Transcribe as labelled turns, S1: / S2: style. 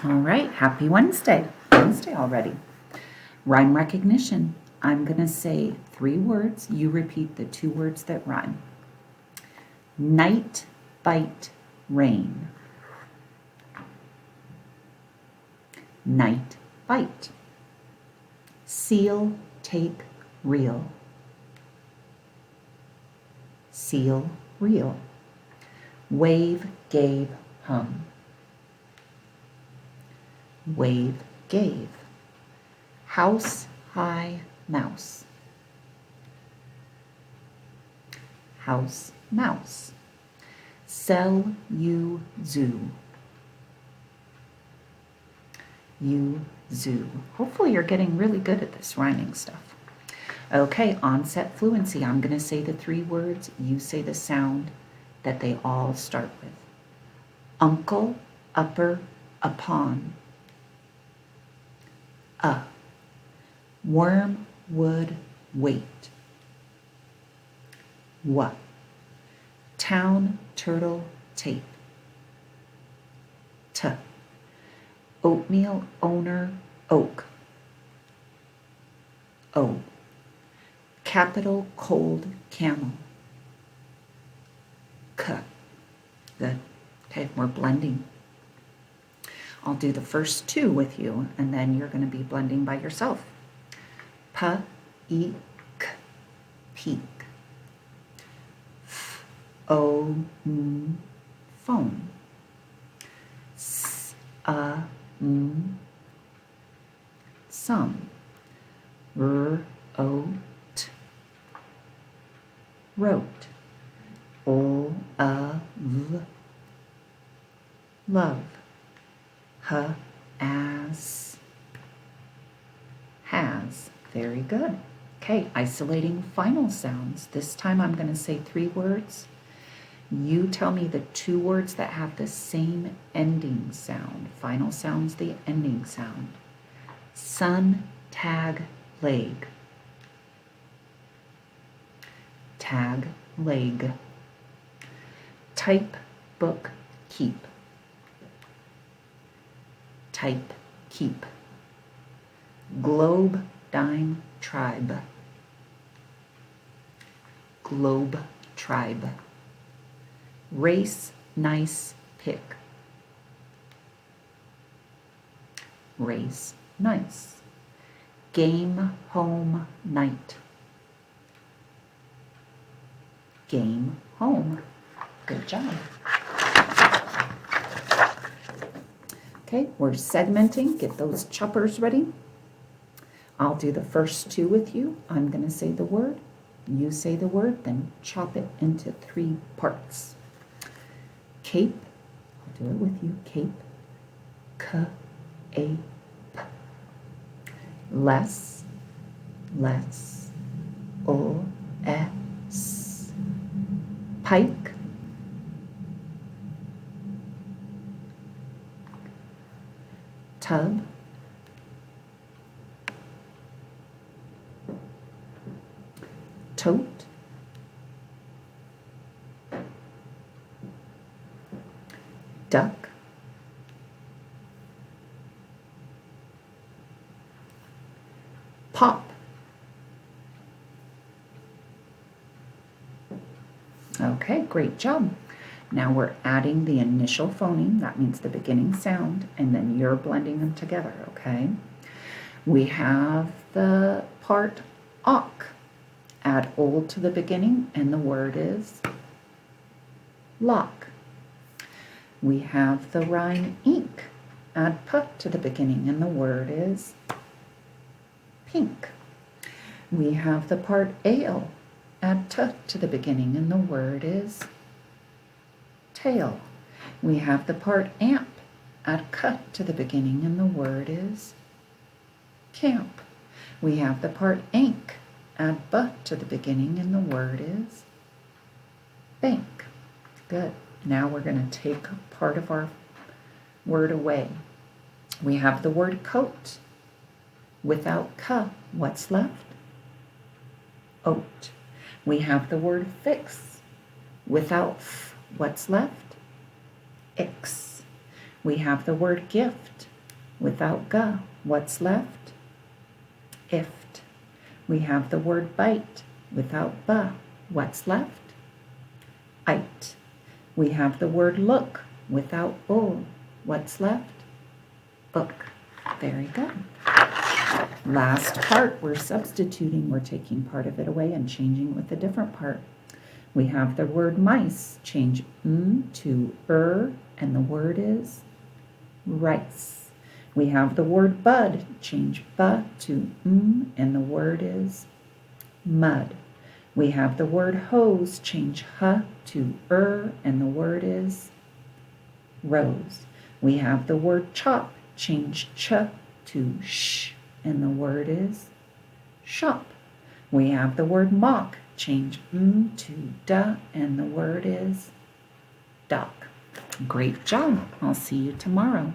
S1: All right, happy Wednesday. Wednesday already. Rhyme recognition. I'm going to say 3 words. You repeat the 2 words that rhyme. Night, bite, rain. Night, bite. Seal, take, reel. Seal, reel. Wave, gave, hum. Wave, gave. House, high, mouse. House, mouse. Sell, you, zoo. You, zoo. Hopefully you're getting really good at this rhyming stuff. Okay, onset fluency. I'm going to say the 3 words. You say the sound that they all start with. Uncle, upper, upon. Worm, wood, wait. What? Town, turtle, tape. T. Oatmeal, owner, oak. O. Capital, cold, camel. K. Good. Okay, we're blending. I'll do the first 2 with you, and then you're going to be blending by yourself. P, E, K, peak. F, O, M, phone. S, M, some. R, O, T, wrote. O, V, love. H, as, has. Very good. Okay, isolating final sounds. This time I'm going to say 3 words. You tell me the 2 words that have the same ending sound. Final sound's the ending sound. Sun, tag, leg. Tag, leg. Type, book, keep. Type, keep. Globe, dime, tribe. Globe, tribe. Race, nice, pick. Race, nice. Game, home, night. Game, home. Good job. Okay, we're segmenting. Get those choppers ready. I'll do the first 2 with you. I'm going to say the word. You say the word, then chop it into 3 parts. Cape. I'll do it with you. Cape. K-A-P. Less. Less. O-S. Pike. Tub. Tote. Duck. Pop. Okay, great job. Now we're adding the initial phoneme, that means the beginning sound, and then you're blending them together, okay? We have the part awk. Add old to the beginning, and the word is lock. We have the rhyme ink. Add p to the beginning, and the word is pink. We have the part ale. Add t to the beginning, and the word is tail. We have the part amp. Add k to the beginning, and the word is camp. We have the part ink. Add b to the beginning, and the word is bank. Good. Now we're going to take part of our word away. We have the word coat. Without k, what's left? Oat. We have the word fix. Without f, what's left? Ix. We have the word gift. without g. What's left? Ift. We have the word bite without b. What's left? Ite. We have the word look without o. What's left? Book. Very good. Last part, we're substituting. We're taking part of it away and changing it with a different part. We have the word mice. Change to and the word is rice. We have the word bud. Change b to and the word is mud. We have the word hose. Change h to and the word is rose. We have the word chop. Change ch to sh and the word is shop. We have the word mock. Change to d and the word is dock. Great job. I'll see you tomorrow.